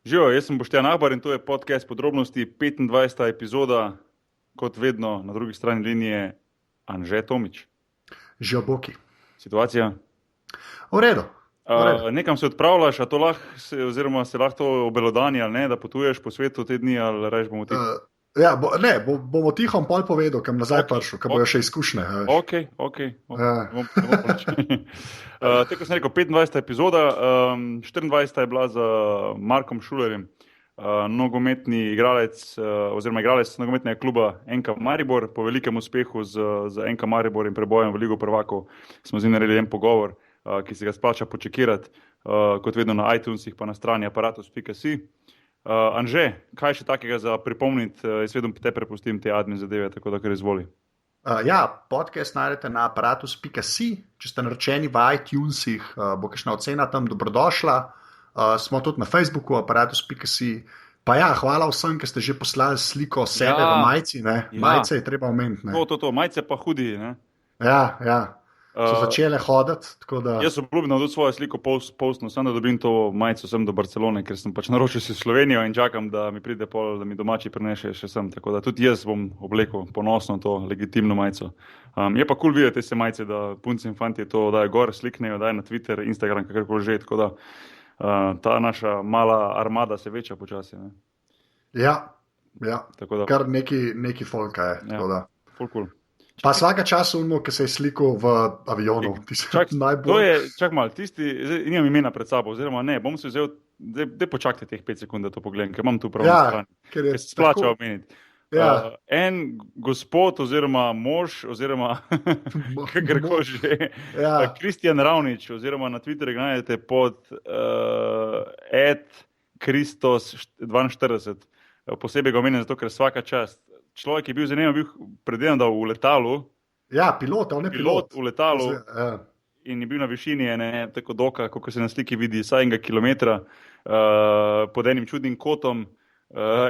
Živijo, jaz sem Boštjan Ahbar in to je podcast Podrobnosti, 25. epizoda, kot vedno na drugi strani linije Anže Tomič. Živijo Boki. Situacija? V redu. Nekam se odpravljaš, a to lahko, oziroma se lahko to obelodani ali ne, da potuješ po svetu te dni ali reš bomo tiho? Bomo tiho pol povedal, kam nazaj prišel, kam bojo še izkušnje. Ok. Tako sem rekel, 25. epizoda, 24. je bila z Markom Šulerjem, nogometni igralec, oziroma igralec nogometnega kluba NK Maribor. Po velikem uspehu z NK Maribor in prebojem v Ligo prvakov smo z njim naredili en pogovor, ki se ga splača počekirati, kot vedno na iTunesih pa na strani aparatus.si. Anže, kaj še takega za pripomniti, jaz vedno te prepustim te admin zadeve, tako da kar izvoli. Podcast najdete na aparatus.si, če ste naročeni v iTunesih, bo kakšna ocena tam dobrodošla. Smo tudi na Facebooku, aparatus.si. Pa hvala vsem, ki ste že poslali sliko sebe v majici, ne? Majice je treba omeniti, ne? To, majice pa hudi, ne? So začele hoditi, tako da... Jaz obljubim, da tudi svojo sliko postno, sem da dobim to majico sem do Barcelone, ker sem pač naročil si Slovenijo in čakam, da mi pride pol, da mi domači prinese še sem, tako da tudi jaz bom oblekel ponosno to legitimno majico. Je pa cool videti se majice, da punci in fanti to dajo gor, sliknejo, dajo na Twitter, Instagram, kakorkoli že, tako da ta naša mala armada se veča počasi, ne? Ja, tako da, kar neki folka je, tako da. Full cool. Pa vsaka čas unmo, ki se je slikal v avionu. Čak malo, tisti, nimam imena pred sabo, oziroma ne, bom se vzel, da počakajte teh 5 sekund, da to pogledam, ker imam tu prav na strani. Ker se splača omeniti. En gospod oziroma mož oziroma kakorkoli že, Kristjan Ravnič, oziroma na Twitterju ga najdete pod @Kristos42. Posebej ga omenjam zato, ker vsaka čast. Človek je bil zanimiv, predvidevam, da v letalu. Pilot, on je pilot v letalu in je bil na višini tako doka, kako se na sliki vidi, saj enega kilometra, pod enim čudnim kotom,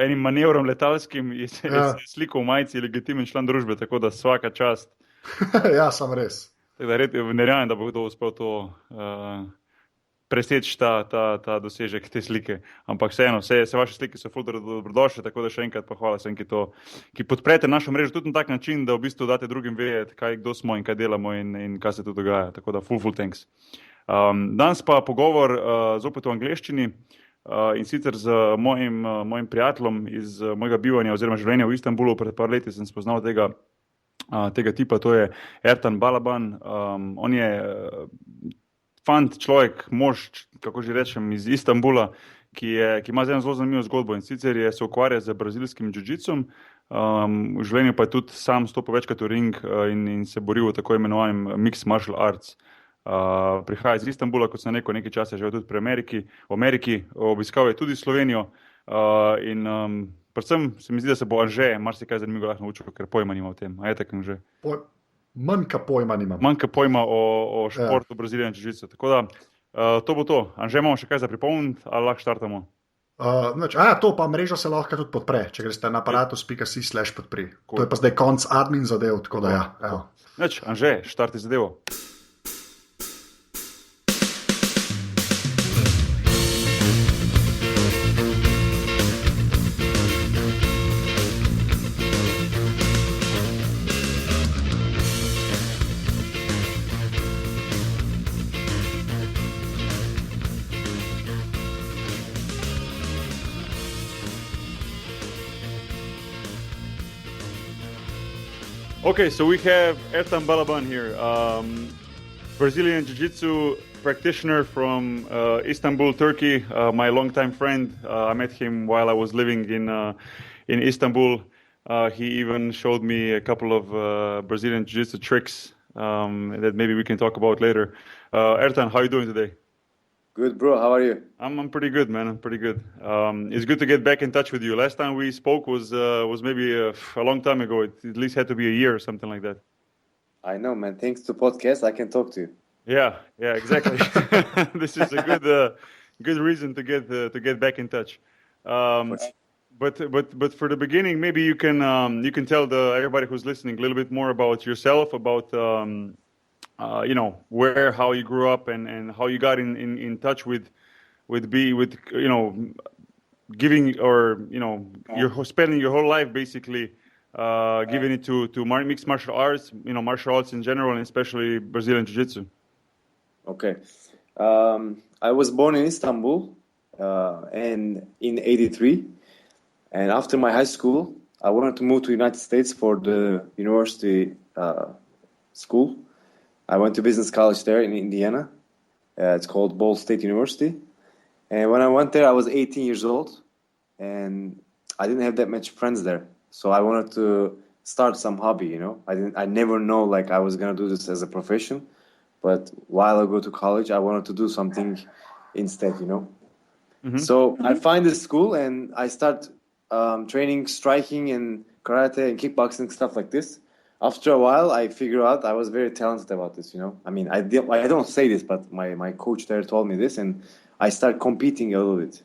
enim manevrom letalskim in se je slikal v majici legitimen član družbe, tako da vsaka čast. Sam res. Tako da ne verjamem, da bo kdo uspel to preseči ta dosežek te slike, ampak vseeno, vse vaše slike so ful dobrodošle, tako da še enkrat pa hvala vsem, ki podprete našo mrežo tudi na tak način, da v bistvu date drugim vedeti, kdo smo in kaj delamo in kaj se tu dogaja, tako da full thanks. Danes pa pogovor zopet v angleščini in sicer z mojim prijateljem iz mojega bivanja oziroma življenja v Istanbulu. Pred par leti sem spoznal tega tipa, to je Ertan Balaban. On je fant, človek, mož, kako že rečem, iz Istanbula, ki ima eno zelo zanimivo zgodbo in sicer se ukvarja z brazilskim jiu-jitsom. V življenju pa je tudi sam stopil večkrat v ring in se boril v tako imenovanem mixed martial arts. Prihaja iz Istanbula, kot sem rekel, nekaj časa živel tudi v Ameriki, obiskal je tudi Slovenijo in predvsem se mi zdi, da se bo Anže marsikaj zanimivo lahko naučil, ker pojma nima o tem. A je tako, Anže? Manjka pojma nimam. Manjka pojma o športu brazilskega jiu-jitsa. Tako da, to bo to. Anže, imamo še kaj za pripomniti, ali lahko štartamo? To pa mrežo se lahko tudi podpre, če greste na aparatus.si/podpri. To je pa zdaj konc admin zadev, tako da Anže, štarti zadevo. Okay, so we have Ertan Balaban here, Brazilian Jiu-Jitsu practitioner from Istanbul, Turkey, my longtime friend. I met him while I was living in Istanbul. He even showed me a couple of Brazilian Jiu-Jitsu tricks that maybe we can talk about later. Ertan, how are you doing today? Good, bro. How are you? I'm pretty good, man. I'm pretty good. It's good to get back in touch with you. Last time we spoke was maybe a long time ago. It at least had to be a year or something like that. I know, man. Thanks to podcast, I can talk to you. Yeah, exactly. This is a good reason to get back in touch. But for the beginning, maybe you can tell everybody who's listening a little bit more about yourself, about how you grew up and how you got in touch with giving, or you're spending your whole life basically giving it to mixed martial arts, martial arts in general, and especially Brazilian jiu-jitsu? Okay. I was born in Istanbul and in 83. And after my high school, I wanted to move to the United States for the university school. I went to business college there in Indiana. It's called Ball State University. And when I went there, I was 18 years old. And I didn't have that much friends there. So I wanted to start some hobby, I never know like I was going to do this as a profession. But while I go to college, I wanted to do something instead, Mm-hmm. So I find this school and I start training striking and karate and kickboxing, stuff like this. After a while, I figure out I was very talented about this, I mean, I don't say this, but my coach there told me this, and I start competing a little bit.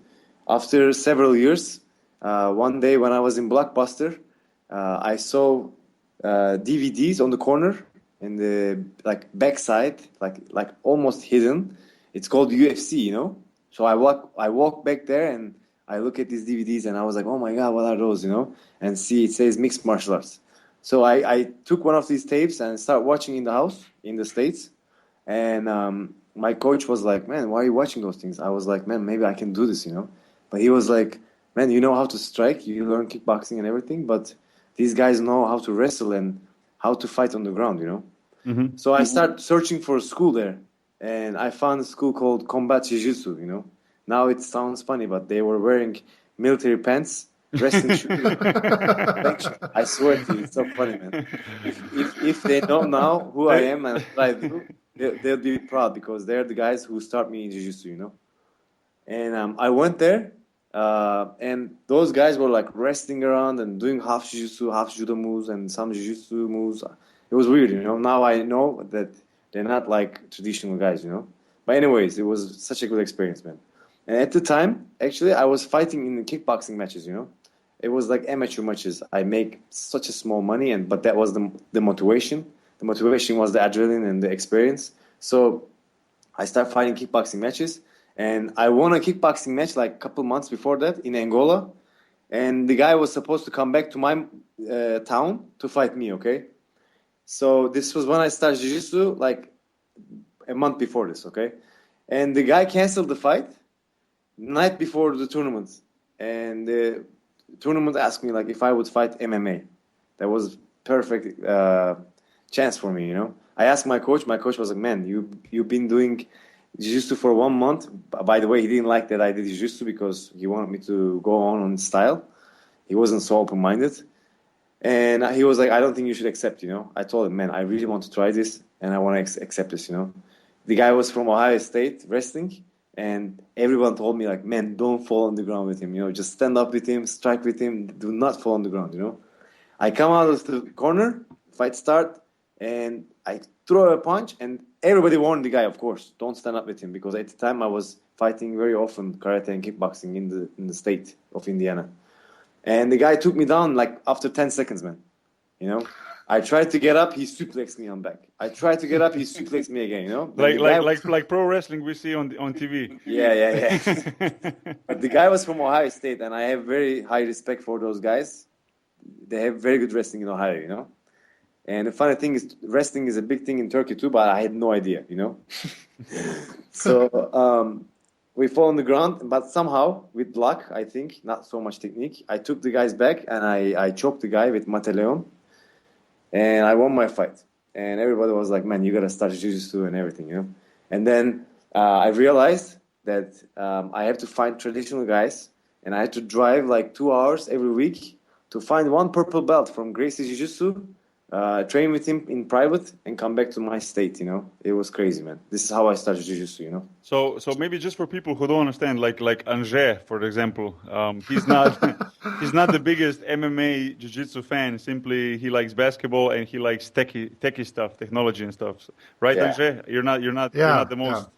After several years, one day when I was in Blockbuster, I saw DVDs on the corner in the backside, like almost hidden. It's called UFC, So I walk back there and I look at these DVDs and I was like, oh my God, what are those, And see, it says mixed martial arts. So I took one of these tapes and started watching in the house in the States. And my coach was like, man, why are you watching those things? I was like, man, maybe I can do this, But he was like, man, you know how to strike, you learn kickboxing and everything, but these guys know how to wrestle and how to fight on the ground, Mm-hmm. So I started searching for a school there. And I found a school called Combat Jiu-Jitsu, Now it sounds funny, but they were wearing military pants, wrestling shoes. I swear to you, it's so funny, man. If they know now who I am and what I do, they'll be proud because they're the guys who start me in Jiu-Jitsu, And I went there, and those guys were like wrestling around and doing half Jiu-Jitsu, half Judo moves, and some Jiu-Jitsu moves. It was weird, Now I know that they're not like traditional guys, But anyways, it was such a good experience, man. And at the time, actually, I was fighting in the kickboxing matches, It was like amateur matches. I make such a small money, but that was the motivation. The motivation was the adrenaline and the experience. So I started fighting kickboxing matches. And I won a kickboxing match like a couple months before that in Angola. And the guy was supposed to come back to my town to fight me, okay? So this was when I started Jiu-Jitsu, like a month before this, okay? And the guy canceled the fight night before the tournament. And the tournament asked me like if I would fight MMA. That was perfect chance for me, I asked my coach. My coach was like, man, you've been doing Jiu-Jitsu for 1 month. By the way, he didn't like that I did Jiu-Jitsu because he wanted me to go on style. He wasn't so open-minded. And he was like, I don't think you should accept, I told him, man, I really want to try this and I want to accept this, The guy was from Ohio State wrestling, and everyone told me like, man, don't fall on the ground with him, just stand up with him, strike with him, do not fall on the ground, I come out of the corner, fight start, and I throw a punch, and everybody warned the guy, of course, don't stand up with him, because at the time I was fighting very often karate and kickboxing in the state of Indiana. And the guy took me down like after 10 seconds, man. I tried to get up, he suplexed me on back. I tried to get up, he suplexed me again, Like pro wrestling we see on TV. Yeah. But the guy was from Ohio State, and I have very high respect for those guys. They have very good wrestling in Ohio, And the funny thing is, wrestling is a big thing in Turkey too, but I had no idea, So we fall on the ground, but somehow, with luck, I think, not so much technique, I took the guy's back and I choked the guy with Mate Leon, and I won my fight. And everybody was like, man, you got to start Jiu-Jitsu and everything, And then I realized that I have to find traditional guys, and I had to drive like 2 hours every week to find one purple belt from Gracie Jiu-Jitsu, train with him in private, and come back to my state, It was crazy, man. This is how I started Jiu-Jitsu, So maybe just for people who don't understand, like Anže, for example, he's not the biggest MMA Jiu-Jitsu fan. Simply, he likes basketball and he likes techie stuff, technology and stuff. Right, yeah. Anže? You're not the most...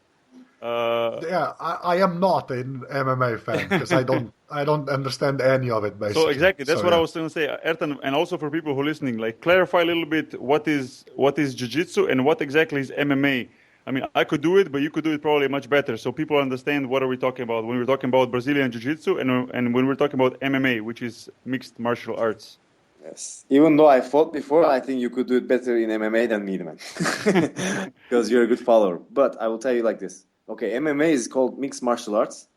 I am not an MMA fan because I don't understand any of it, basically. So exactly, that's what I was going to say, Ertan, and also for people who are listening, like clarify a little bit what is Jiu-Jitsu and what exactly is MMA. I mean, I could do it, but you could do it probably much better. So people understand what are we talking about when we're talking about Brazilian Jiu-Jitsu and when we're talking about MMA, which is mixed martial arts. Yes. Even though I fought before, I think you could do it better in MMA than me, man. Because you're a good follower. But I will tell you like this. Okay, MMA is called mixed martial arts.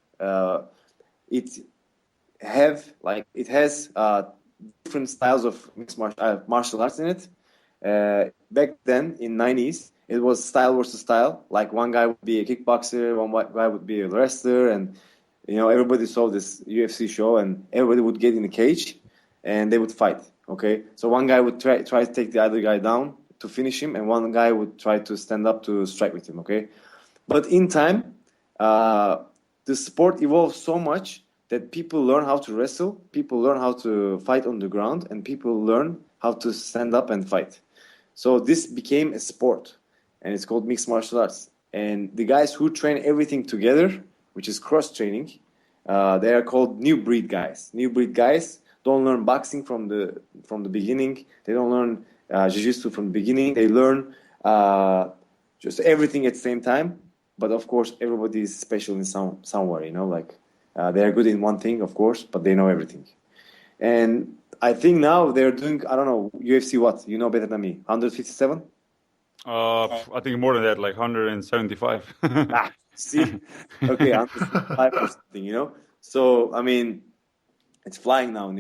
It has different styles of mixed martial arts in it. Back then, in 90s, it was style versus style. Like one guy would be a kickboxer, one guy would be a wrestler, and everybody saw this UFC show, and everybody would get in a cage, and they would fight. Okay, so one guy would try to take the other guy down to finish him, and one guy would try to stand up to strike with him. Okay, but in time, the sport evolved so much that people learn how to wrestle, people learn how to fight on the ground, and people learn how to stand up and fight. So this became a sport, and it's called mixed martial arts. And the guys who train everything together, which is cross-training, they are called new breed guys. New breed guys don't learn boxing from the beginning. They don't learn jiu-jitsu from the beginning. They learn just everything at the same time. But of course, everybody is special in somewhere. They are good in one thing, of course, but they know everything. And I think now they're doing, I don't know, UFC what? You know better than me. 157? I think more than that, like 175. See? Okay, 155 or something, So, I mean, it's flying now,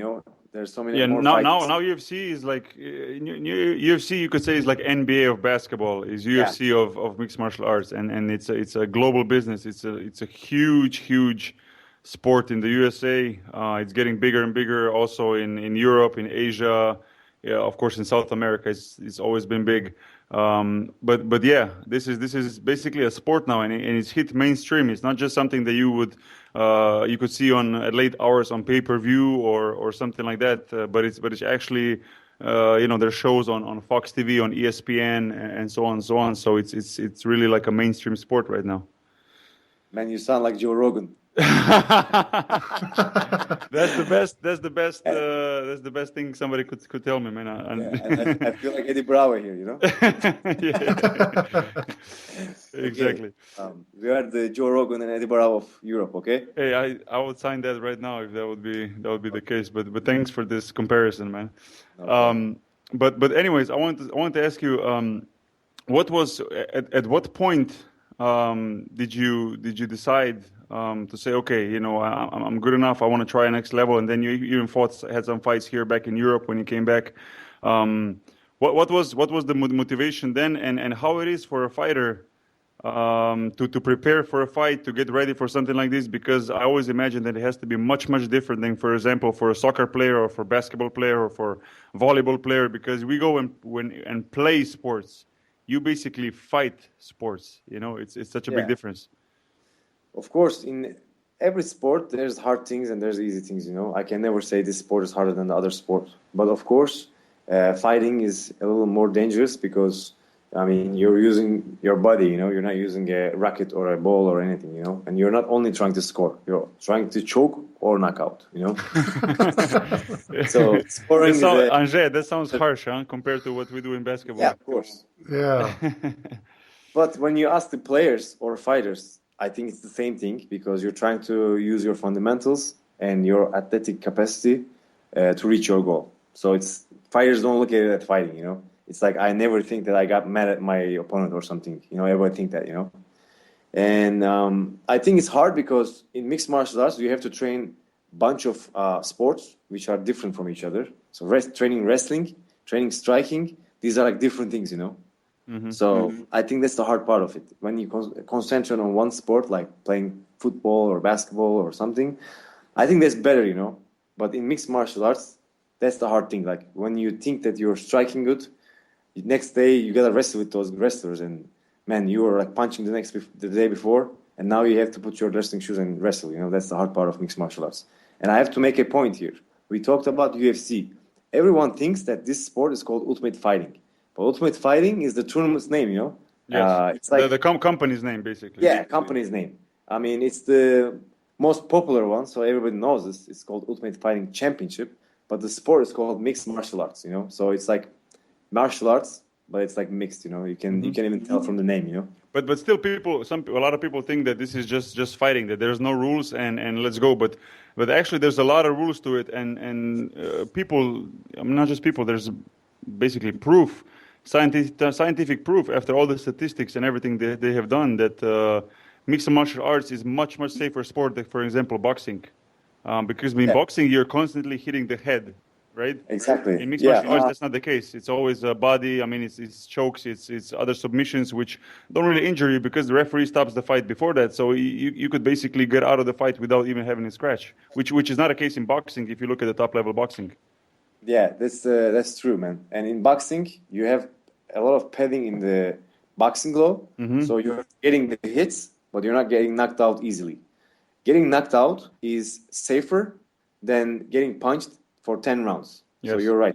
There's so many more fights. Now UFC is like, UFC you could say is like NBA of basketball, is UFC of mixed martial arts. And it's a global business. It's a huge sport in the USA. It's getting bigger and bigger also in Europe, in Asia, of course in South America. It's always been big. But yeah, this is basically a sport now, and it's hit mainstream. It's not just something that you could see on at late hours on pay-per-view or something like that. But it's actually there's shows on Fox TV, on ESPN, and so on and so on. So it's really like a mainstream sport right now. Man, you sound like Joe Rogan. That's the best thing somebody could tell me, man. And I feel like Eddie Bravo here, Yeah. Exactly. Okay. We are the Joe Rogan and Eddie Bravo of Europe, okay? Hey, I would sign that right now if that would be the case. But thanks for this comparison, man. Okay. But anyways, I want to ask you, what was at what point did you decide to say, okay, I'm good enough, I want to try next level, and then you even had some fights here back in Europe when you came back. What was the motivation then, and how it is for a fighter to prepare for a fight, to get ready for something like this? Because I always imagine that it has to be much different than, for example, for a soccer player or for a basketball player or for a volleyball player, because we go and play sports. You basically fight sports, it's such a big difference. Of course, in every sport, there's hard things and there's easy things, I can never say this sport is harder than the other sport. But of course, fighting is a little more dangerous because, you're using your body, you're not using a racket or a ball or anything, and you're not only trying to score, you're trying to choke or knock out, So scoring Anže, that sounds harsh, huh, compared to what we do in basketball. Yeah, of course. Yeah. But when you ask the players or fighters, I think it's the same thing because you're trying to use your fundamentals and your athletic capacity to reach your goal. So fighters don't look at it as fighting, It's like I never think that I got mad at my opponent or something. Everyone think that, And I think it's hard because in mixed martial arts, you have to train a bunch of sports which are different from each other. So training wrestling, training striking, these are like different things, Mm-hmm. So I think that's the hard part of it. When you concentrate on one sport, like playing football or basketball or something, I think that's better, But in mixed martial arts, that's the hard thing. Like when you think that you're striking good, the next day you gotta wrestle with those wrestlers, and man, you were like punching the day before, and now you have to put your wrestling shoes and wrestle. That's the hard part of mixed martial arts. And I have to make a point here. We talked about UFC. Everyone thinks that this sport is called Ultimate Fighting. But Ultimate Fighting is the tournament's name, Yes. It's like the company's name, basically. Yeah, company's name. It's the most popular one, so everybody knows this. It's called Ultimate Fighting Championship, but the sport is called mixed martial arts, So it's like martial arts but it's like mixed, you know. You can even tell from the name, you know. But still, a lot of people think that this is just fighting, that there's no rules and let's go. But actually, there's a lot of rules to it, and people, not just people, there's basically proof, scientific proof after all the statistics and everything they have done that mixed martial arts is much safer sport than, for example, boxing, because in boxing you're constantly hitting the head. Right? Exactly. In mixed martial arts, that's not the case. It's always a body. I mean, it's chokes, it's other submissions which don't really injure you because the referee stops the fight before that. So you could basically get out of the fight without even having a scratch, which is not a case in boxing if you look at the top level boxing. Yeah, that's true, man. And in boxing, you have a lot of padding in the boxing glove, so you're getting the hits, but you're not getting knocked out easily. Getting knocked out is safer than getting punched for 10 rounds. Yes. So you're right.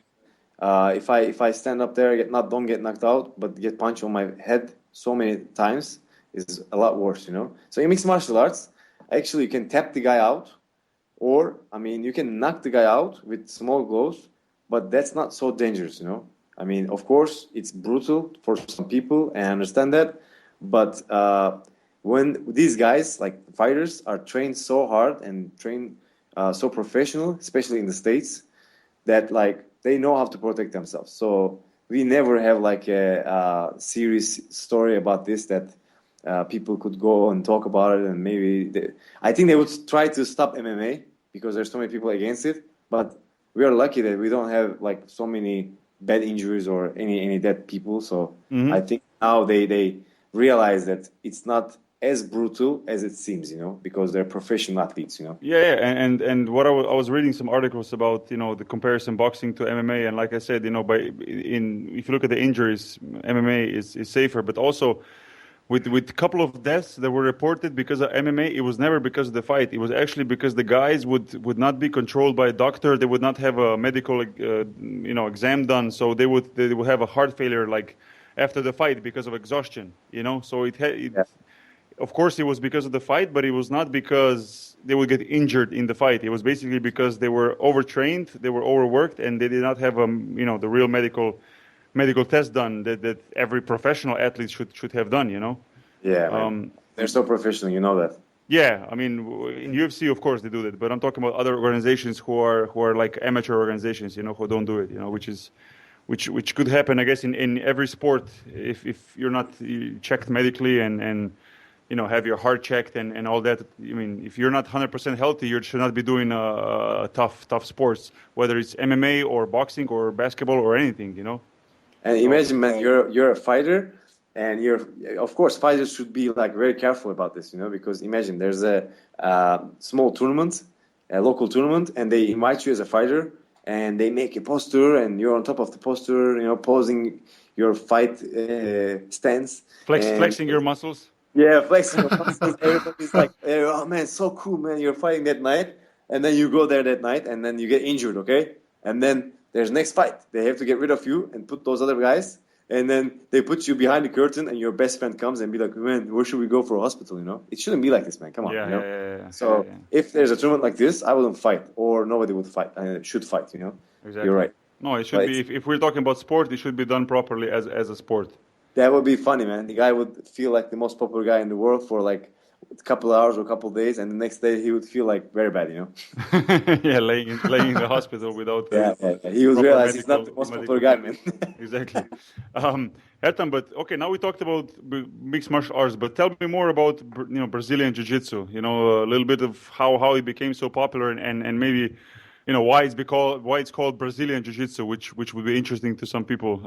If I stand up there, don't get knocked out, but get punched on my head so many times is a lot worse, you know. So in mixed martial arts, actually you can tap the guy out, or I mean you can knock the guy out with small gloves, but that's not so dangerous, you know. I mean, of course, it's brutal for some people, and I understand that, but when these guys, like fighters, are trained so hard and trained so professional, especially in the States, that like they know how to protect themselves. So we never have like a serious story about this that people could go and talk about it, and maybe I think they would try to stop MMA because there's so many people against it. But we are lucky that we don't have like so many bad injuries or any dead people. So I think now they realize that it's not as brutal as it seems, you know, because they're professional athletes, you know. Yeah, and what I was reading some articles about, you know, the comparison boxing to MMA, and like I said, you know, if you look at the injuries, MMA is safer, but also with a couple of deaths that were reported because of MMA, it was never because of the fight. It was actually because the guys would not be controlled by a doctor. They would not have a medical, exam done, so they would have a heart failure like after the fight because of exhaustion, you know. So of course, it was because of the fight, but it was not because they would get injured in the fight. It was basically because they were overtrained, they were overworked, and they did not have the real medical test done that every professional athlete should have done. You know. Yeah. They're so professional, you know that. Yeah, I mean, in UFC, of course, they do that, but I'm talking about other organizations who are like amateur organizations, you know, who don't do it, you know, which could happen, I guess, in every sport if you're not checked medically and you know, have your heart checked and all that. I mean, if you're not 100% healthy, you should not be doing tough sports, whether it's MMA or boxing or basketball or anything, you know. And imagine, man, you're a fighter, and of course, fighters should be like very careful about this, you know, because imagine there's a small tournament, a local tournament, and they invite you as a fighter, and they make a poster, and you're on top of the poster, you know, posing your fight stance, flexing your muscles. Yeah, flexing. Everybody's like, oh man, so cool, man. You're fighting that night, and then you go there that night, and then you get injured, okay? And then there's next fight. They have to get rid of you and put those other guys, and then they put you behind the curtain, and your best friend comes and be like, man, where should we go for a hospital, you know? It shouldn't be like this, man. Come on, you know? Yeah. So if there's a tournament like this, I wouldn't fight, or nobody would fight. Should fight, you know? Exactly. You're right. No, it should be, if we're talking about sport, it should be done properly as a sport. That would be funny, man. The guy would feel like the most popular guy in the world for like a couple of hours or a couple of days, and the next day he would feel like very bad, you know? Yeah, laying in the hospital without... He would realize he's not the most popular guy, man. Exactly. Ertan, but okay, now we talked about mixed martial arts, but tell me more about, you know, Brazilian jiu-jitsu, you know, a little bit of how it became so popular and maybe, you know, why it's called Brazilian jiu-jitsu, which would be interesting to some people.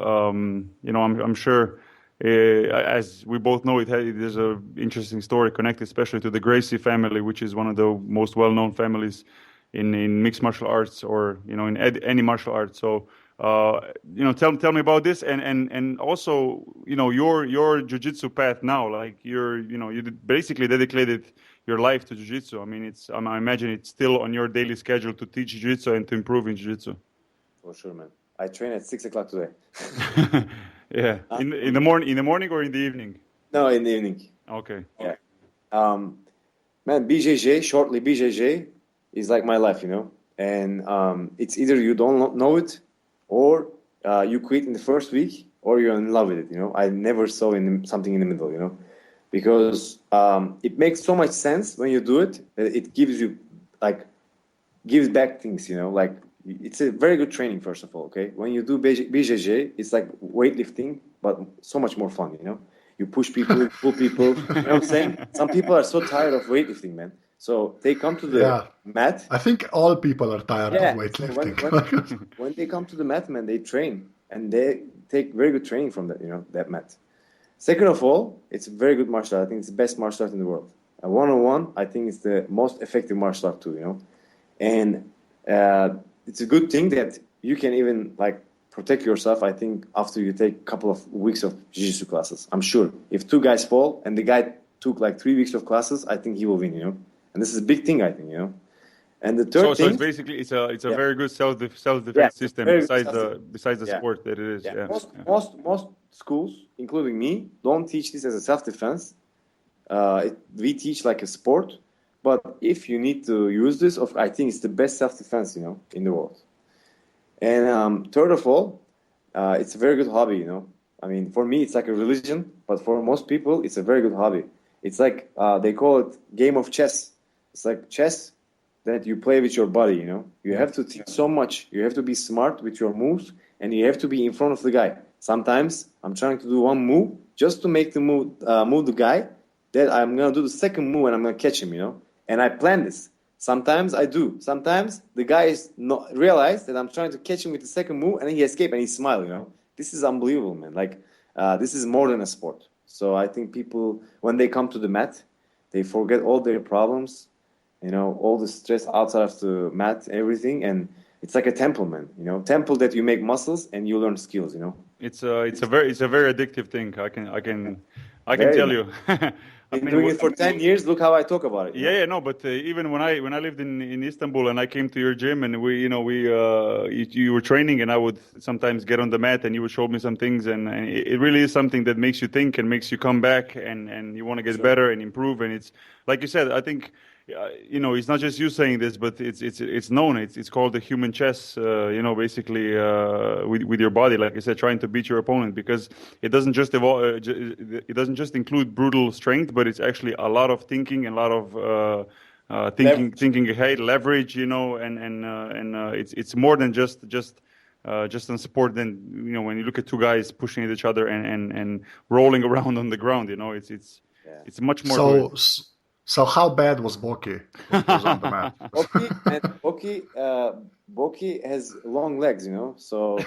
You know, I'm sure, as we both know, there's an interesting story connected, especially to the Gracie family, which is one of the most well-known families in mixed martial arts, or, you know, in any martial arts. So, you know, tell me about this, and also, you know, your jiu-jitsu path now. Like you basically dedicated your life to jiu-jitsu. I mean, I imagine it's still on your daily schedule to teach jiu-jitsu and to improve in jiu-jitsu. For sure, man. I train at 6 o'clock today. Yeah, in the morning or in the evening? No, in the evening. Okay. Yeah. Man, BJJ, shortly BJJ, is like my life, you know. And it's either you don't know it, or you quit in the first week, or you're in love with it. I never saw something in the middle. Because it makes so much sense when you do it. It gives you gives back things. It's a very good training, first of all. Okay, when you do BJJ, it's like weightlifting, but so much more fun. You push people, you pull people. You know what I'm saying? Some people are so tired of weightlifting, man. So they come to the mat. I think all people are tired of weightlifting. So when they come to the mat, man, they train and they take very good training from that, that mat. Second of all, it's a very good martial art. I think it's the best martial art in the world. One-on-one, I think it's the most effective martial art too. And it's a good thing that you can even protect yourself. I think after you take a couple of weeks of jiu-jitsu classes, I'm sure if two guys fall and the guy took 3 weeks of classes, I think he will win. And this is a big thing, I think, And the third thing, so it's basically it's a very good self-defense system besides the sport that it is. Yeah. Most schools, including me, don't teach this as a self-defense. We teach like a sport, but if you need to use this, I think it's the best self-defense, in the world. And third of all, it's a very good hobby, I mean, for me, it's like a religion, but for most people, it's a very good hobby. It's like they call it game of chess. It's like chess that you play with your body, You have to think so much. You have to be smart with your moves, and you have to be in front of the guy. Sometimes I'm trying to do one move just to make the move the guy. That I'm going to do the second move and I'm going to catch him, And I plan this. Sometimes I do. Sometimes the guy is not realize that I'm trying to catch him with the second move and he escape and he smile, This is unbelievable, man. This is more than a sport. So I think people, when they come to the mat, they forget all their problems, all the stress outside of the mat, everything. And it's like a temple, man, temple that you make muscles and you learn skills, It's a very addictive thing. I can tell you. I've been doing it for 10 years. Look how I talk about it. No, but even when I lived in Istanbul and I came to your gym and you were training and I would sometimes get on the mat and you would show me some things and it really is something that makes you think and makes you come back and you want to get better and improve. And it's like you said, I think. It's not just you saying this, but it's known. It's called the human chess. Basically with your body, like I said, trying to beat your opponent because it doesn't just it doesn't just include brutal strength, but it's actually a lot of thinking and a lot of thinking ahead, leverage. It's more than just on support. Then when you look at two guys pushing at each other and rolling around on the ground, it's much more. So how bad was Boki when he was on the mat? Boki has long legs, So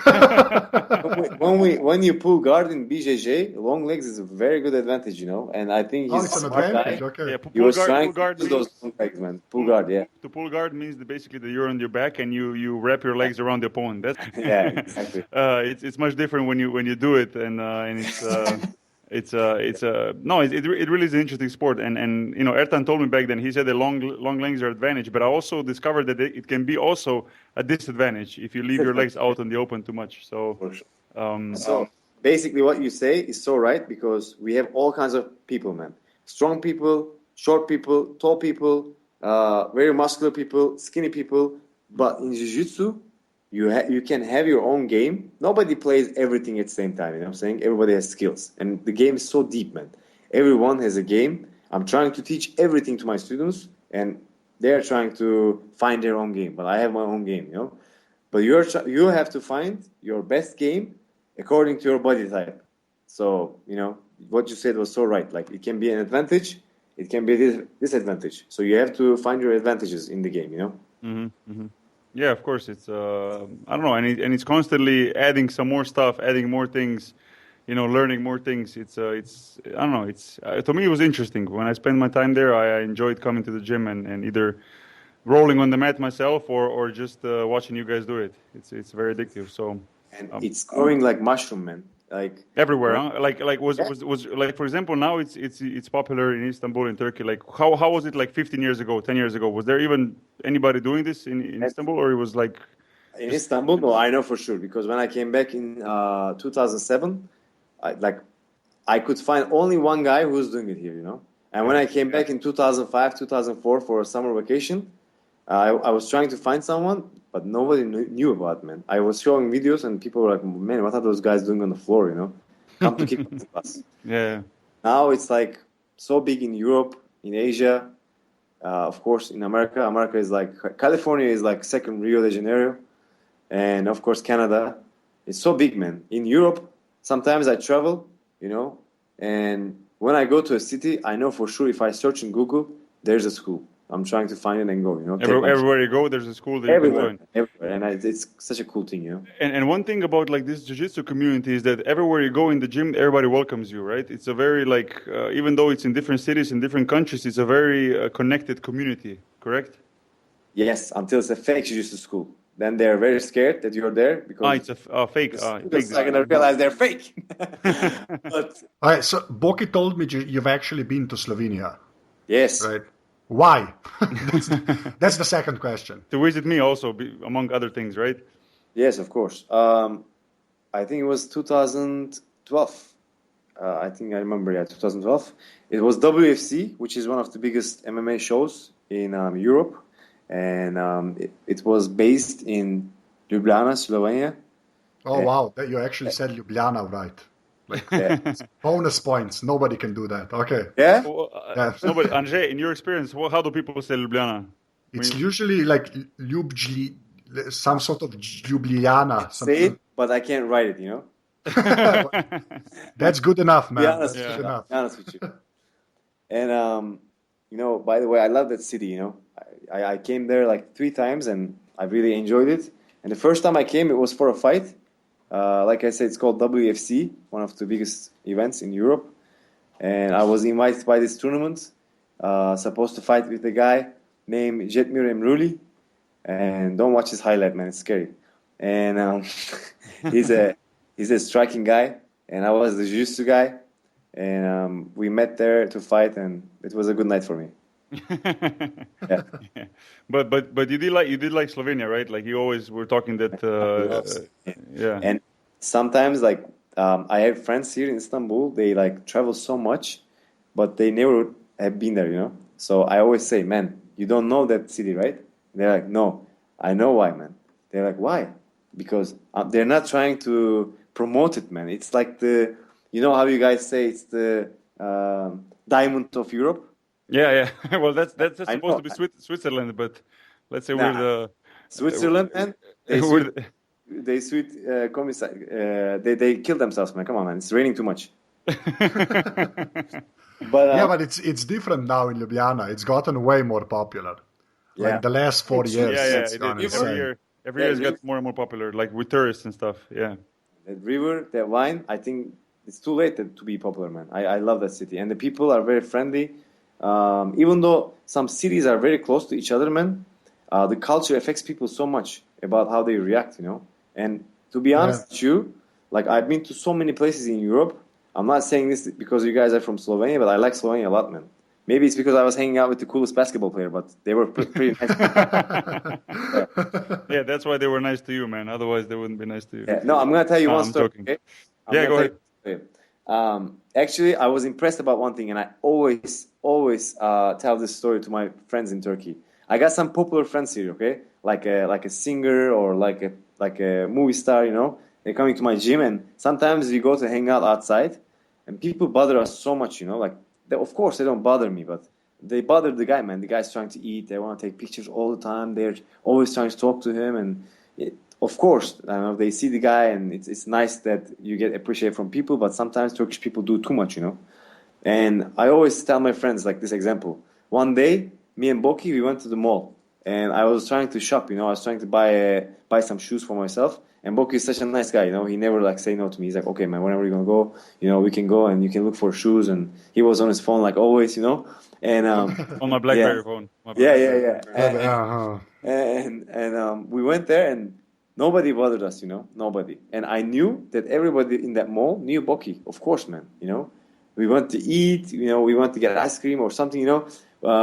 when you pull guard in BJJ, long legs is a very good advantage, And I think he's a smart guy. Okay. He was trying to use those long legs, man. Pull guard, yeah. To pull guard means basically that you're on your back and you wrap your legs around the opponent. That's exactly. It's much different when you do it, and it's. It really is an interesting sport, and Ertan told me back then. He said the long legs are advantage, but I also discovered that it can be also a disadvantage if you leave your legs out in the open too much. So, so basically, what you say is so right because we have all kinds of people, man. Strong people, short people, tall people, very muscular people, skinny people. But in jiu-jitsu, you can have your own game. Nobody plays everything at the same time, I'm saying? Everybody has skills. And the game is so deep, man. Everyone has a game. I'm trying to teach everything to my students, and they're trying to find their own game. But I have my own game, But you have to find your best game according to your body type. So, what you said was so right. It can be an advantage. It can be a disadvantage. So you have to find your advantages in the game, Mm-hmm, mm-hmm. Yeah, of course. It's I don't know, and it's constantly adding some more stuff, adding more things, learning more things. It's I don't know. It's to me it was interesting when I spent my time there. I enjoyed coming to the gym and either rolling on the mat myself or just watching you guys do it. It's very addictive. So it's growing like mushroom, man. Everywhere, huh? Was for example, now it's popular in Istanbul, in Turkey. How was it 15 years ago, 10 years ago? Was there even anybody doing this in Istanbul, or it was in Istanbul? No, I know for sure because when I came back in 2007, I could find only one guy who was doing it here, And when I came back in 2005, 2004 for a summer vacation, I was trying to find someone, but nobody knew about it, man. I was showing videos and people were like, man, what are those guys doing on the floor, you know? Come to kickboxing class. Yeah. Now it's like so big in Europe, in Asia, of course in America. America is like, California is like second Rio de Janeiro. And of course Canada. It's so big, man. In Europe, sometimes I travel, you know, and when I go to a city, I know for sure if I search in Google, there's a school. I'm trying to find it and go, you know. Everywhere you go, there's a school that you can join. Everywhere. And it's such a cool thing, you know. And one thing about like this jiu-jitsu community is that everywhere you go in the gym, everybody welcomes you, right? It's a very like, even though it's in different cities, in different countries, it's a very connected community, correct? Yes, until it's a fake jiu-jitsu school. Then they're very scared that you're there because it's a fake. Because I'm gonna realize they're fake. But All right, so Boki told me you've actually been to Slovenia. yes, Right. Why? That's the second question. To visit me also, among other things, right? yes, of course. I think it was 2012. I think I remember, 2012. It was WFC, which is one of the biggest MMA shows in Europe. And it was based in Ljubljana, Slovenia. Oh, wow. You actually said Ljubljana, right. Yeah. Bonus points. Nobody can do that. Okay. Yeah? Well, Yeah. no, but Anže, in your experience, how do people say Ljubljana? It's usually like some sort of Ljubljana. Say it, but I can't write it, you know? That's good enough, man. Be honest, That's with good you. enough. Be honest with you. And, you know, by the way, I love that city, you know? I came there like 3 times and I really enjoyed it. And the first time I came, it was for a fight. Like I said, it's called WFC, one of the biggest events in Europe. And I was invited by this tournament, supposed to fight with a guy named Jetmir Emruli. And don't watch his highlight, man, it's scary. And he's a striking guy, and I was the jiu-jitsu guy. And we met there to fight, and it was a good night for me. Yeah. Yeah. But you did like Slovenia, right? Like you always were talking that yeah. And sometimes like I have friends here in Istanbul, they like travel so much, but they never have been there, you know. So I always say, man, you don't know that city, right? And they're like, no, I know why, man. They're like, why? Because they're not trying to promote it, man. It's like you know how you guys say it's the diamond of Europe. Yeah. Well, that's supposed to be Switzerland, but let's say we're the Switzerland, man. They kill themselves, man. Come on, man. It's raining too much. But Yeah, but it's different now in Ljubljana. It's gotten way more popular. Yeah. Like the last 4 years. it's gone insane. Every year it's got more and more popular, like with tourists and stuff. Yeah. that river, that wine, I think it's too late to be popular, man. I love that city. And the people are very friendly. Even though some cities are very close to each other, man, the culture affects people so much about how they react, you know. And to be honest with you, like I've been to so many places in Europe. I'm not saying this because you guys are from Slovenia, but I like Slovenia a lot, man. Maybe it's because I was hanging out with the coolest basketball player, but they were pretty nice. Yeah, that's why they were nice to you, man. Otherwise, they wouldn't be nice to you. Yeah. No, I'm going to tell you one I'm story. joking. Okay? Go ahead. Actually, I was impressed about one thing, and I always tell this story to my friends in Turkey. I got some popular friends here, okay? Like a singer or like a movie star, you know? They're coming to my gym, and sometimes we go to hang out outside, and people bother us so much, you know? Like, of course, they don't bother me, but they bother the guy, man. The guy's trying to eat. They want to take pictures all the time. They're always trying to talk to him, and of course, I know they see the guy, and it's nice that you get appreciated from people, but sometimes Turkish people do too much, you know? And I always tell my friends, like this example. One day, me and Boki, we went to the mall, and I was trying to shop, you know? I was trying to buy some shoes for myself, and Boki is such a nice guy, you know? He never, like, say no to me. He's like, okay, man, whenever you're going to go, you know, we can go, and you can look for shoes, and he was on his phone, like always, you know? And on my BlackBerry phone. Yeah. Uh-huh. And we went there, and nobody bothered us, you know? Nobody. And I knew that everybody in that mall knew Boki. Of course, man, you know? We went to eat, you know, we went to get ice cream or something, you know?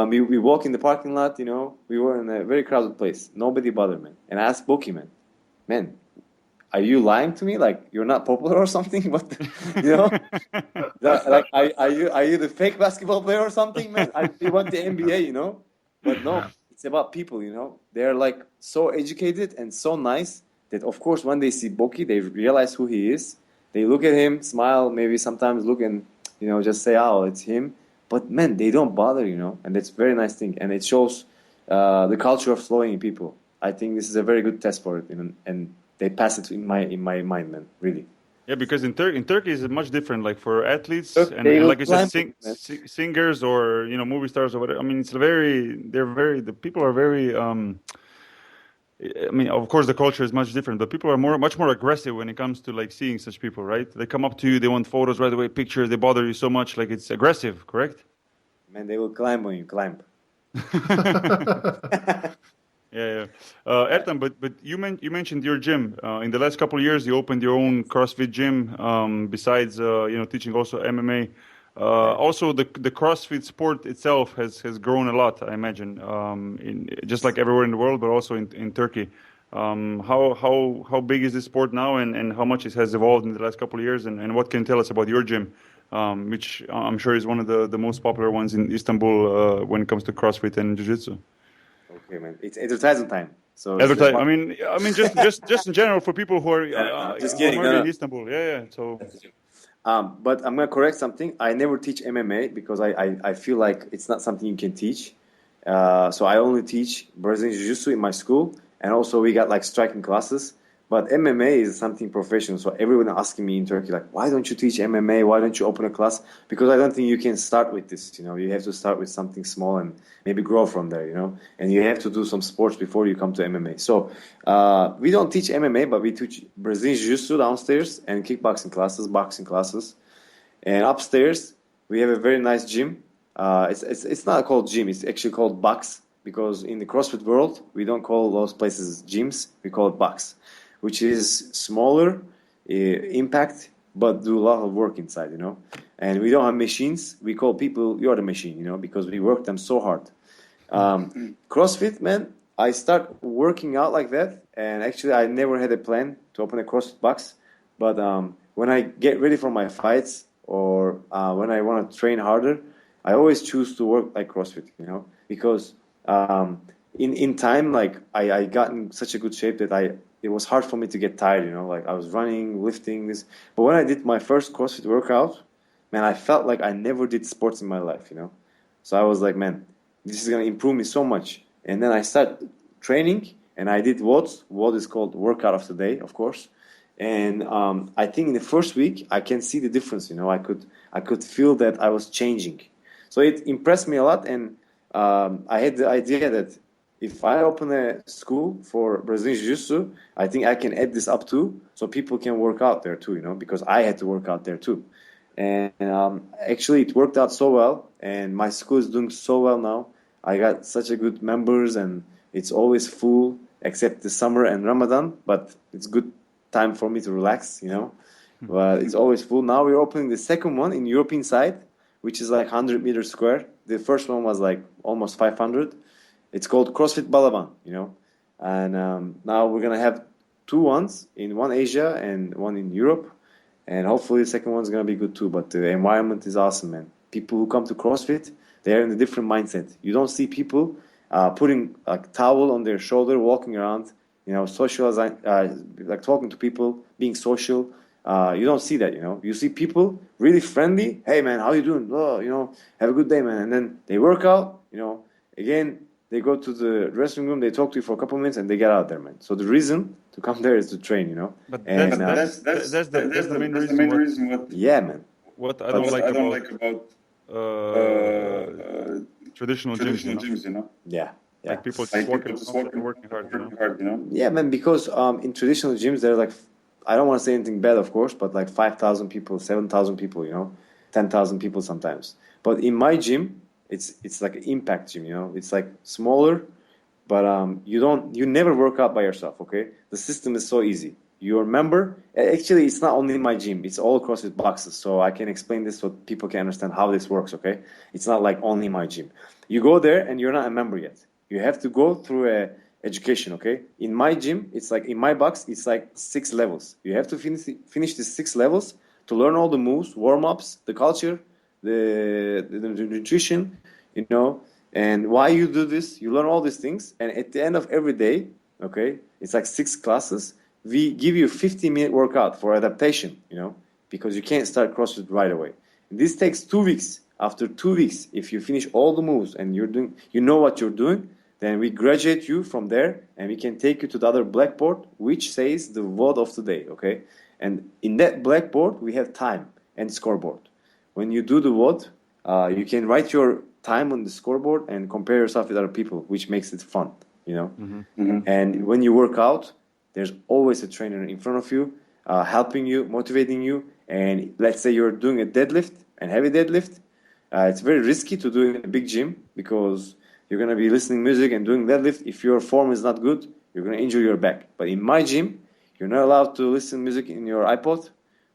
We walk in the parking lot, you know? We were in a very crowded place. Nobody bothered, man. And I asked Boki, man, are you lying to me? Like, you're not popular or something? But, you know? Like, are you the fake basketball player or something, man? You want the NBA, you know? But no, it's about people, you know. They're like so educated and so nice that, of course, when they see Boki, they realize who he is. They look at him, smile, maybe sometimes look and, you know, just say, oh, it's him. But, man, they don't bother, you know, and that's a very nice thing. And it shows the culture of flowing in people. I think this is a very good test for it, you know, and they pass it in my mind, man, really. Yeah, because in Turkey is much different. Like for athletes Look, and they like you look said, climbing, singers or movie stars or whatever. I mean, the people are very. I mean, of course, the culture is much different, but people are much more aggressive when it comes to like seeing such people, right? They come up to you, they want photos right away, pictures. They bother you so much, like it's aggressive, correct? Man, they will climb when you climb. Yeah. Ertan, but you mentioned your gym. In the last couple of years, you opened your own CrossFit gym. Besides, teaching also MMA. Also, the CrossFit sport itself has grown a lot. I imagine, just like everywhere in the world, but also in Turkey. How big is this sport now, and how much it has evolved in the last couple of years, and what can you tell us about your gym, which I'm sure is one of the most popular ones in Istanbul when it comes to CrossFit and jiu-jitsu. Okay, man. It's advertising time. So I mean, just in general for people who are just kidding. in Istanbul. Yeah. So, but I'm gonna correct something. I never teach MMA because I feel like it's not something you can teach. So I only teach Brazilian Jiu-Jitsu in my school, and also we got like striking classes. But MMA is something professional. So everyone asking me in Turkey, like, why don't you teach MMA? Why don't you open a class? Because I don't think you can start with this. You know, you have to start with something small and maybe grow from there. You know, and you have to do some sports before you come to MMA. So we don't teach MMA, but we teach Brazilian Jiu-Jitsu downstairs and kickboxing classes, boxing classes, and upstairs we have a very nice gym. It's not called gym. It's actually called box, because in the CrossFit world we don't call those places gyms. We call it box, which is smaller, impact, but do a lot of work inside, you know. And we don't have machines. We call people, you're the machine, you know, because we work them so hard. CrossFit, man, I start working out like that. And actually, I never had a plan to open a CrossFit box. But when I get ready for my fights or when I want to train harder, I always choose to work like CrossFit, you know, because in time, like I got in such a good shape that it was hard for me to get tired, you know, like I was running, lifting this. But when I did my first CrossFit workout, man, I felt like I never did sports in my life, you know. So I was like, man, this is going to improve me so much. And then I started training, and I did WODs. WOD is called workout of the day, of course. And I think in the first week, I can see the difference, you know. I could feel that I was changing. So it impressed me a lot, and I had the idea that if I open a school for Brazilian Jiu-Jitsu, I think I can add this up too, so people can work out there too, you know, because I had to work out there too. And actually, it worked out so well, and my school is doing so well now. I got such a good members, and it's always full, except the summer and Ramadan, but it's good time for me to relax, you know. But it's always full. Now we're opening the second one in European side, which is like 100 meters square. The first one was like almost 500. It's called CrossFit Balaban, you know. And now we're going to have two ones, in one Asia and one in Europe. And hopefully the second one's going to be good too. But the environment is awesome, man. People who come to CrossFit, they're in a different mindset. You don't see people putting a towel on their shoulder, walking around, you know, socializing, like talking to people, being social. You don't see that, you know. You see people really friendly. Hey, man, how you doing? Oh, you know, have a good day, man. And then they work out, you know. Again, they go to the dressing room, they talk to you for a couple of minutes, and they get out there, man. So the reason to come there is to train, you know. But that's the main reason. Yeah, man. What I don't like about traditional gyms, you know. Yeah. Like people just working hard, you know. Yeah, man. Because in traditional gyms, there are like, I don't want to say anything bad, of course, but like 5,000 people, 7,000 people, you know, 10,000 people sometimes. But in my gym, it's like an impact gym, you know. It's like smaller, but you never work out by yourself, okay? The system is so easy. You're a member. Actually, it's not only my gym. It's all CrossFit boxes. So I can explain this so people can understand how this works, okay? It's not like only my gym. You go there and you're not a member yet. You have to go through a education, okay? In my gym, it's like, in my box, it's like 6 levels. You have to finish the 6 levels to learn all the moves, warm-ups, the culture, the nutrition, you know, And why you do this, you learn all these things, and at the end of every day, okay, it's like 6 classes, we give you a 15-minute workout for adaptation, because you can't start CrossFit right away. And this takes 2 weeks. After 2 weeks, if you finish all the moves and you know what you're doing, then we graduate you from there, and we can take you to the other blackboard, which says the WOD of the day, okay? And in that blackboard, we have time and scoreboard. When you do the WOD, you can write your time on the scoreboard and compare yourself with other people, which makes it fun, And when you work out, there's always a trainer in front of you, helping you, motivating you. And let's say you're doing a deadlift, and heavy deadlift. It's very risky to do it in a big gym because you're going to be listening music and doing deadlift. If your form is not good, you're going to injure your back. But in my gym, you're not allowed to listen music in your iPod.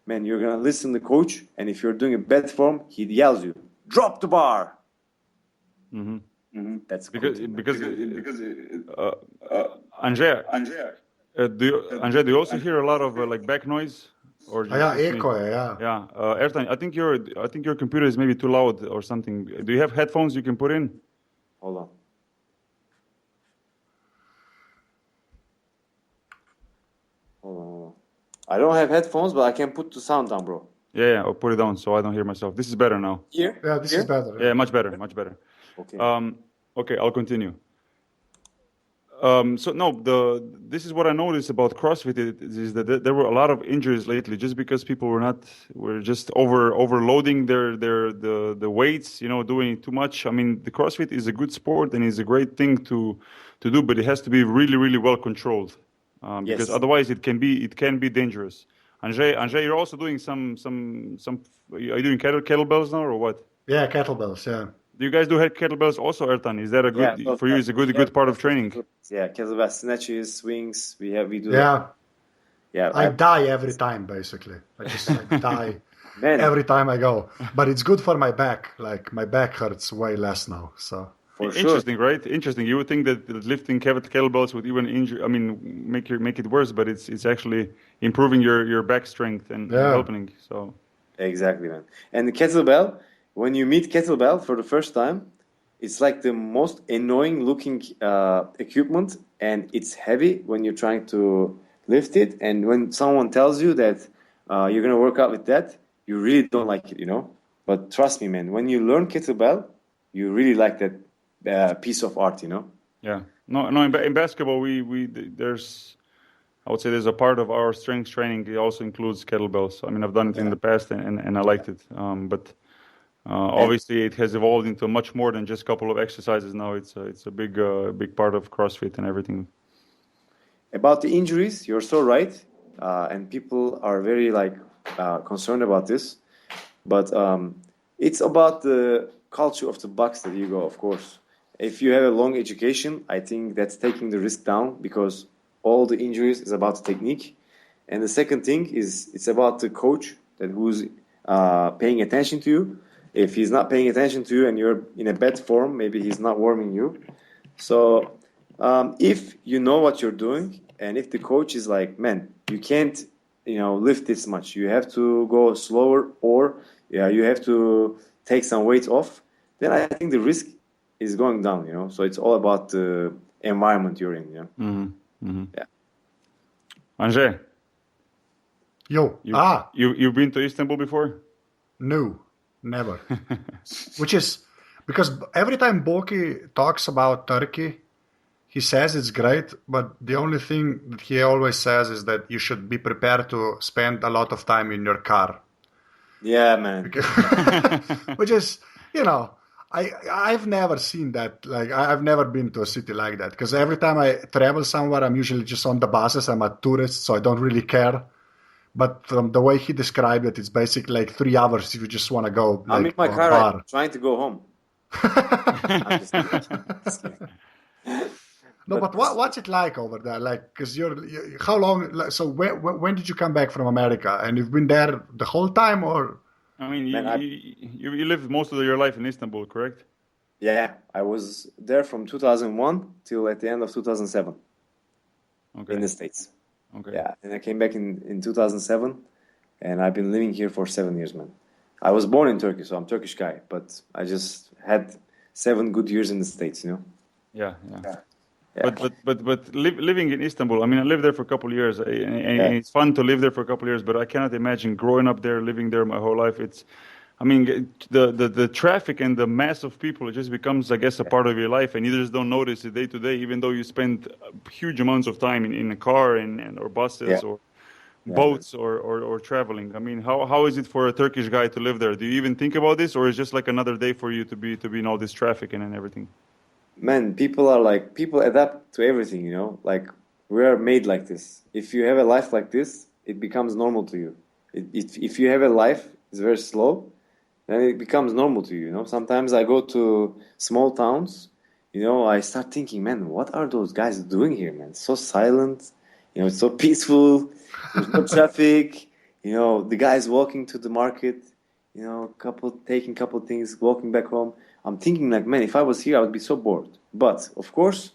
Man, you're going to listen to the coach. And if you're doing a bad form, he yells you, drop the bar. That's because Anže, do you also hear a lot of back noise? Or echo, yeah. Yeah, Ertan, I think your computer is maybe too loud or something. Do you have headphones you can put in? Hold on. I don't have headphones, but I can put the sound down, bro. Yeah, I'll put it down so I don't hear myself. This is better now. Here? Yeah, this is better. Yeah, much better. Okay. Okay, I'll continue. This is what I noticed about CrossFit is that there were a lot of injuries lately just because people were just overloading the weights, doing too much. I mean, the CrossFit is a good sport and is a great thing to do, but it has to be really, really well controlled because otherwise it can be dangerous. Anže, you're also doing some. Are you doing kettlebells now or what? Yeah, kettlebells. Yeah. Do you guys do kettlebells also, Ertan? Is that a good for you? Is a good part of training? Yeah, kettlebell snatches, swings. We do. Yeah. Yeah. I die every time, basically. I die every time I go. But it's good for my back. Like my back hurts way less now. So. Interesting, right? Interesting. You would think that lifting kettlebells would even injure. I mean, make it worse, but it's actually improving your back strength and helping. So. Exactly, man. And the kettlebell. When you meet kettlebell for the first time, it's like the most annoying looking equipment, and it's heavy when you're trying to lift it. And when someone tells you that you're going to work out with that, you really don't like it, But trust me, man, when you learn kettlebell, you really like that piece of art, Yeah. No. In basketball, there's a part of our strength training. It also includes kettlebells. I mean, I've done it in the past, and I liked it. But obviously, it has evolved into much more than just a couple of exercises now. It's a big part of CrossFit and everything. About the injuries, you're so right, and people are very concerned about this. But it's about the culture of the box that you go. Of course, if you have a long education, I think that's taking the risk down because all the injuries is about the technique, and the second thing is it's about the coach who's paying attention to you. If he's not paying attention to you and you're in a bad form, maybe he's not warming you. So if you know what you're doing, and if the coach is like, man, you can't, lift this much. You have to go slower, or you have to take some weight off. Then I think the risk is going down. So it's all about the environment you're in. Yeah. Anže. Yo. You've been to Istanbul before? No. Never. Which is because every time Boki talks about Turkey, he says it's great, but the only thing that he always says is that you should be prepared to spend a lot of time in your car. Yeah, man. Which is, I've never seen that. Like, I've never been to a city like that because every time I travel somewhere, I'm usually just on the buses. I'm a tourist, so I don't really care. But from the way he described it, it's basically like 3 hours if you just want to go. I'm in my car right, trying to go home. No, but what's it like over there? Like, because how long? So when did you come back from America? And you've been there the whole time, or? I mean, you lived most of your life in Istanbul, correct? Yeah, I was there from 2001 till at the end of 2007. Okay. In the States. Okay. Yeah, and I came back in 2007, and I've been living here for 7 years, man. I was born in Turkey, so I'm a Turkish guy, but I just had 7 good years in the States, you know. Yeah. Yeah. But living in Istanbul, I mean, I lived there for a couple of years, and it's fun to live there for a couple of years. But I cannot imagine growing up there, living there my whole life. I mean, the traffic and the mass of people, it just becomes, I guess, a part of your life, and you just don't notice it day to day, even though you spend huge amounts of time in a car or buses or boats or traveling. I mean, how is it for a Turkish guy to live there? Do you even think about this, or is it just like another day for you to be in all this traffic and everything? Man, people adapt to everything, you know. Like, we are made like this. If you have a life like this, it becomes normal to you. If you have a life, it's very slow, then it becomes normal to you, you know. Sometimes I go to small towns, you know, I start thinking, man, what are those guys doing here, man? It's so silent, you know, it's so peaceful, there's no traffic, you know, the guys walking to the market, you know, taking couple things, walking back home. I'm thinking like, man, if I was here, I would be so bored. But, of course,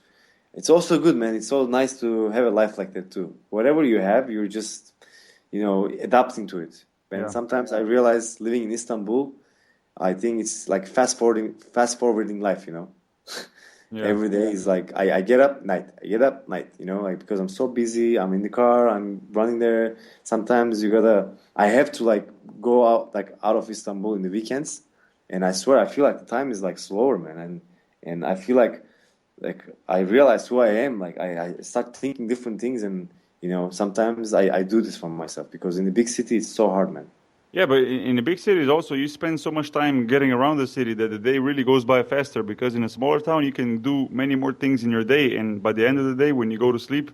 it's also good, man. It's so nice to have a life like that, too. Whatever you have, you're just, you know, adapting to it. And sometimes I realize living in Istanbul, I think it's like fast forwarding life, you know. Every day is like, I get up, night, you know, like, because I'm so busy, I'm in the car, I'm running there. Sometimes I have to like go out of Istanbul in the weekends. And I swear, I feel like the time is like slower, man. And I feel like I realize who I am. Like I start thinking different things, and you know, sometimes I do this for myself, because in the big city it's so hard, man. Yeah, but in the big cities also, you spend so much time getting around the city that the day really goes by faster, because in a smaller town you can do many more things in your day, and by the end of the day, when you go to sleep,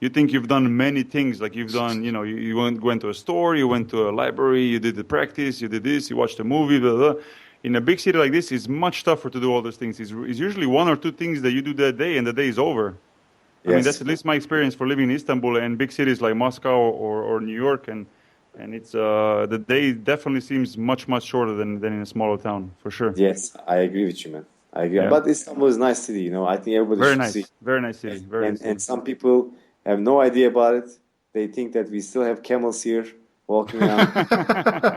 you think you've done many things. Like you've done, you know, you went to a store, you went to a library, you did the practice, you did this, you watched a movie, blah, blah. In a big city like this, it's much tougher to do all those things. It's usually 1 or 2 things that you do that day, and the day is over. I mean, that's at least my experience for living in Istanbul and big cities like Moscow or New York, and it's the day definitely seems much shorter than in a smaller town, for sure. Yes, I agree with you, man. I agree. But Istanbul is a nice city, you know. I think everybody should see. Very nice city. And some people have no idea about it. They think that we still have camels here walking around,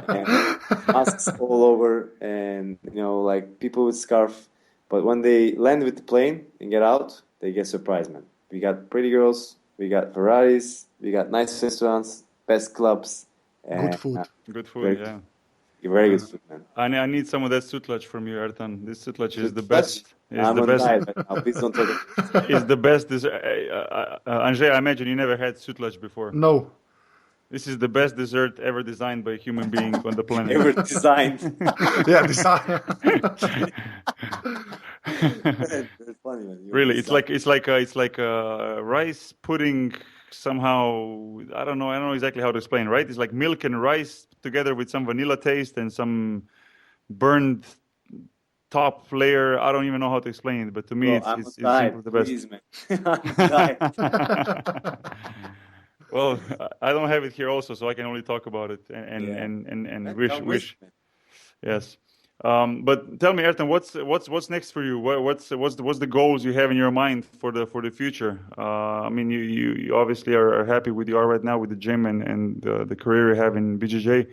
and masks all over, and you know, like people with scarf. But when they land with the plane and get out, they get surprised, man. We got pretty girls, we got Ferraris, we got nice restaurants, best clubs, and good food. Very good food, man. I need some of that sütlaç from you, Ertan. This sütlaç is the best. I'm on diet right now. Please don't talk about it. It's the best. Anže, I imagine you never had sütlaç before. No. This is the best dessert ever designed by a human being on the planet. Ever designed. Designed. That's funny, man. Really, it's like a rice pudding somehow. I don't know exactly how to explain. Right? It's like milk and rice together with some vanilla taste and some burned top layer. I don't even know how to explain it, but to me, it's simply the best. Please, man. Well, I don't have it here also, so I can only talk about it and wish. Yes. But tell me, Ertan, what's next for you? What's the goals you have in your mind for the future? I mean, you obviously are happy with you are right now with the gym and the career you have in BJJ,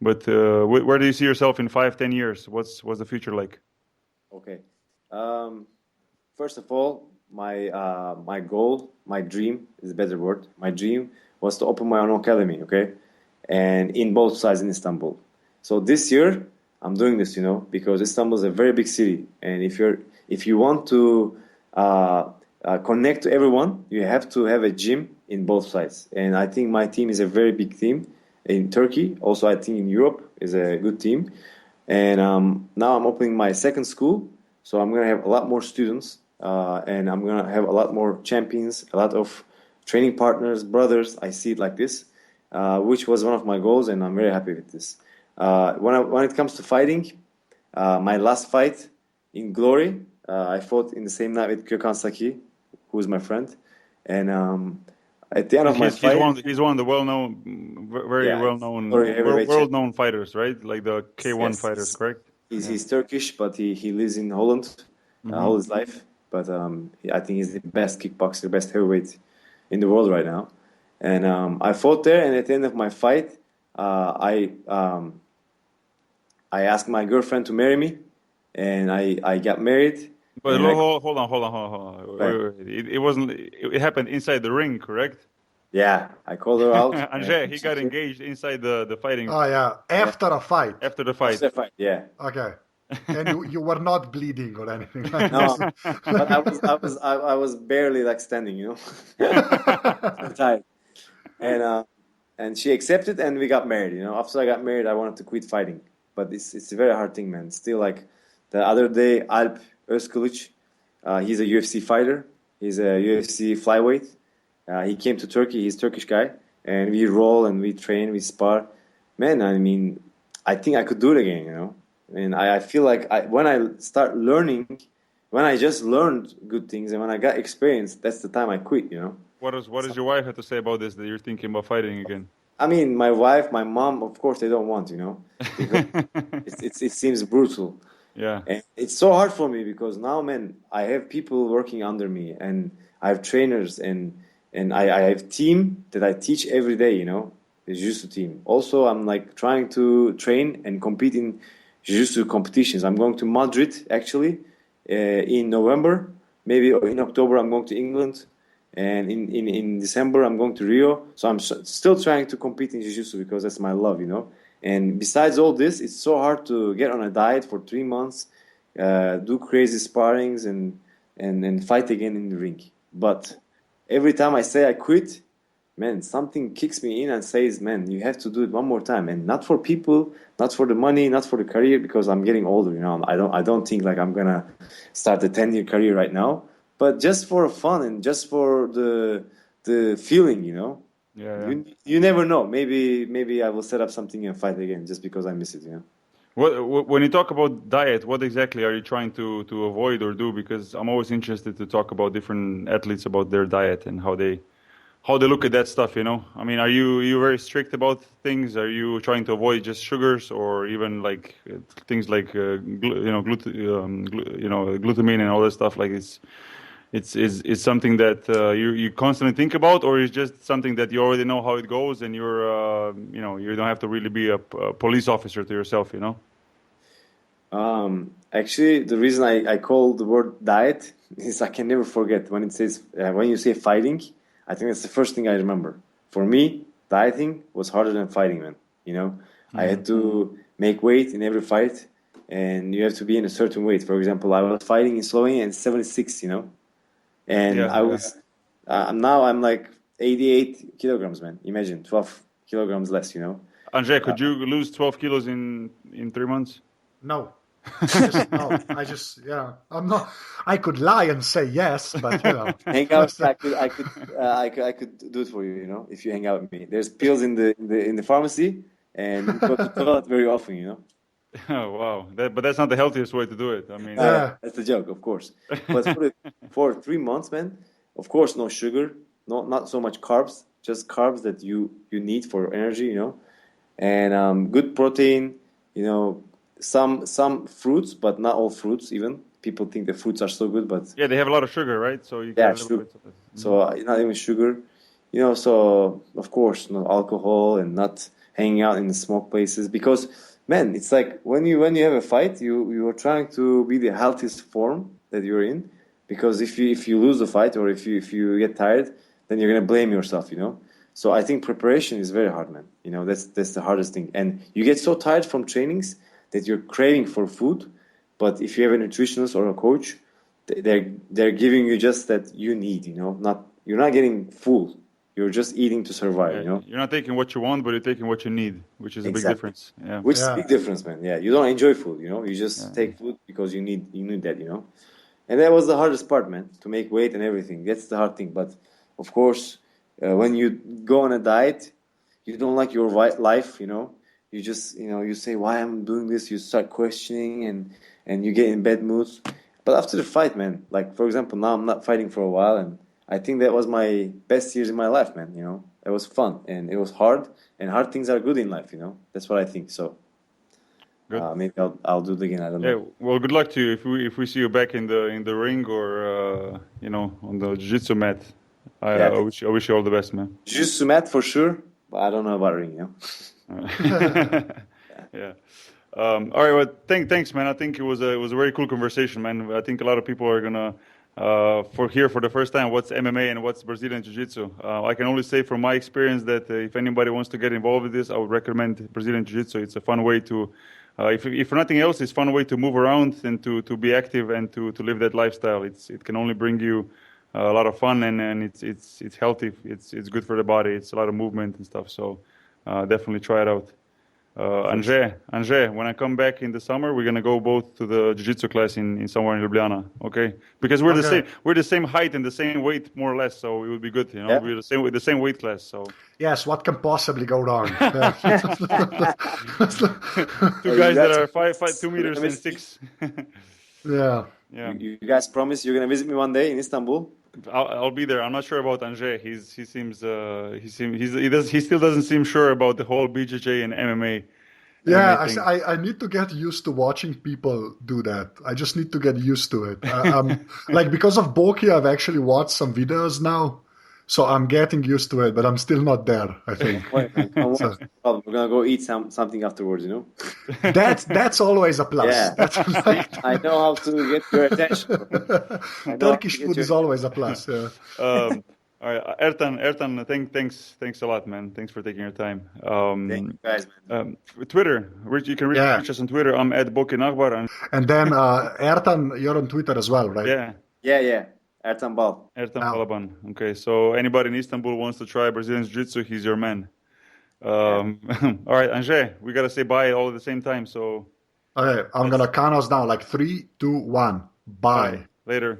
but where do you see yourself in 5-10 years? What's the future like? Okay. First of all, my goal, my dream is a better word. My dream was to open my own academy, okay, and in both sides in Istanbul. So this year I'm doing this, you know, because Istanbul is a very big city, and if you want to connect to everyone, you have to have a gym in both sides. And I think my team is a very big team in Turkey. Also, I think in Europe is a good team. And now I'm opening my second school, so I'm gonna have a lot more students. And I'm going to have a lot more champions, a lot of training partners, brothers. I see it like this, which was one of my goals, and I'm very happy with this. When it comes to fighting, my last fight in Glory, I fought in the same night with Gökhan Saki, who is my friend. And at the end of my fight... He's one of the well-known, very well-known, world-known fighters, right? Like the K1 fighters, correct? He's Turkish, but he lives in Holland all his life. But I think he's the best kickboxer, best heavyweight in the world right now. And I fought there, and at the end of my fight, I asked my girlfriend to marry me. and I got married. But and hold on. Right. It wasn't. It happened inside the ring, correct? Yeah, I called her out. Anže, he got engaged inside the fighting. Oh yeah, after a fight. After the fight. After the fight, yeah. Okay. And you were not bleeding or anything like No, this. but I was barely like standing, you know. So tired. And she accepted, and we got married. You know, after I got married, I wanted to quit fighting, but it's a very hard thing, man. Still, like the other day, Alp Özkılıç, he's a UFC fighter. He's a UFC flyweight. He came to Turkey. He's a Turkish guy, and we roll and we train, we spar. Man, I mean, I think I could do it again. You know, and I feel like when I start learning, when I just learned good things, and when I got experience, that's the time I quit. You know. What does your wife have to say about this? That you're thinking about fighting again? I mean, my wife, my mom, of course, they don't want. You know, it seems brutal. Yeah. And it's so hard for me because now, man, I have people working under me, and I have trainers, and I have team that I teach every day. You know, the jiu-jitsu team. Also, I'm like trying to train and compete in jiu-jitsu competitions. I'm going to Madrid actually in November. Maybe in October I'm going to England. And in December, I'm going to Rio. So I'm still trying to compete in jiu-jitsu because that's my love, you know. And besides all this, it's so hard to get on a diet for 3 months, do crazy sparrings, and fight again in the ring. But every time I say I quit, man, something kicks me in and says, man, you have to do it one more time. And not for people, not for the money, not for the career, because I'm getting older, you know. I don't think like I'm going to start a 10-year career right now. But just for fun and just for the feeling, you know. Yeah. You never know. Maybe I will set up something and fight again just because I miss it, you know. When you talk about diet, what exactly are you trying to avoid or do? Because I'm always interested to talk about different athletes about their diet and how they look at that stuff, you know. I mean, are you very strict about things? Are you trying to avoid just sugars or even like things like glutamine and all that stuff? Like it's something that you constantly think about, or is just something that you already know how it goes, and you're you don't have to really be a police officer to yourself, you know? Actually, the reason I call the word diet is I can never forget when it says when you say fighting. I think that's the first thing I remember. For me, dieting was harder than fighting, man. You know, I had to make weight in every fight, and you have to be in a certain weight. For example, I was fighting in Slovenia at 76, you know. And I was, now I'm like 88 kilograms, man. Imagine 12 kilograms less, you know. Anže, could you lose 12 kilos in 3 months? No. I'm not. I could lie and say yes, but you know. Hang out. I could do it for you, you know, if you hang out with me. There's pills in the pharmacy, and you go to the toilet very often, you know. Oh wow! But that's not the healthiest way to do it. I mean, that's a joke, of course. But for 3 months, man, of course, no sugar, not so much carbs, just carbs that you need for energy, you know, and good protein, you know, some fruits, but not all fruits. Even people think the fruits are so good, but yeah, they have a lot of sugar, right? So you get sugar. So not even sugar, you know. So of course, no alcohol and not hanging out in the smoke places because. Man, it's like when you have a fight, you are trying to be the healthiest form that you're in, because if you lose the fight or if you get tired, then you're gonna blame yourself, you know. So I think preparation is very hard, man. You know, that's the hardest thing, and you get so tired from trainings that you're craving for food. But if you have a nutritionist or a coach, they're giving you just that you need, you know. You're not getting full. You're just eating to survive, you know. You're not taking what you want, but you're taking what you need, which is a big difference. Yeah. Which is a big difference, man. Yeah, you don't enjoy food, you know. You just take food because you need that, you know. And that was the hardest part, man, to make weight and everything. That's the hard thing. But of course, when you go on a diet, you don't like your life, you know. You just, you know, you say, why I'm doing this? You start questioning and you get in bad moods. But after the fight, man, like for example, now I'm not fighting for a while, and I think that was my best years in my life, man. You know, it was fun and it was hard, and hard things are good in life. You know, that's what I think. So maybe I'll do it again. I don't know. Yeah. Well, good luck to you if we see you back in the ring or you know, on the jiu-jitsu mat. I wish you all the best, man. Jiu-jitsu mat for sure, but I don't know about ring. You know. Yeah. All right, well, thanks, man. I think it was a very cool conversation, man. I think a lot of people are gonna for the first time what's MMA and what's Brazilian Jiu-Jitsu. I can only say from my experience that if anybody wants to get involved with this, I would recommend Brazilian Jiu-Jitsu. It's a fun way to, if for nothing else, it's a fun way to move around and to be active and to live that lifestyle. It can only bring you a lot of fun and it's healthy. It's good for the body. It's a lot of movement and stuff. So definitely try it out. Anže, when I come back in the summer, we're gonna go both to the jiu-jitsu class in somewhere in Ljubljana, okay? Because we're the same height and the same weight, more or less. So it would be good, you know. Yeah. We're the same weight class. So yes, what can possibly go wrong? Two guys that are 2 meters and 6. Yeah. You guys promise you're gonna visit me one day in Istanbul? I'll be there. I'm not sure about Anže. He still doesn't seem sure about the whole BJJ and MMA. Yeah, I need to get used to watching people do that. I just need to get used to it. Like because of Bokijem, I've actually watched some videos now, so I'm getting used to it. But I'm still not there, I think. We're gonna go eat something afterwards, you know. That's always a plus. Yeah. I know how to get your attention. Turkish food is always a plus. Yeah. All right, Ertan, thanks a lot, man. Thanks for taking your time. Thank you guys, man. Twitter, you can reach us on Twitter. I'm at Bokijem. And then Ertan, you're on Twitter as well, right? Yeah. Ertan Balaban. Okay, so anybody in Istanbul wants to try Brazilian Jiu-Jitsu, he's your man. All right, Anže, we gotta say bye all at the same time. So. Okay, I'm gonna count us down like 3, 2, 1. Bye. Later.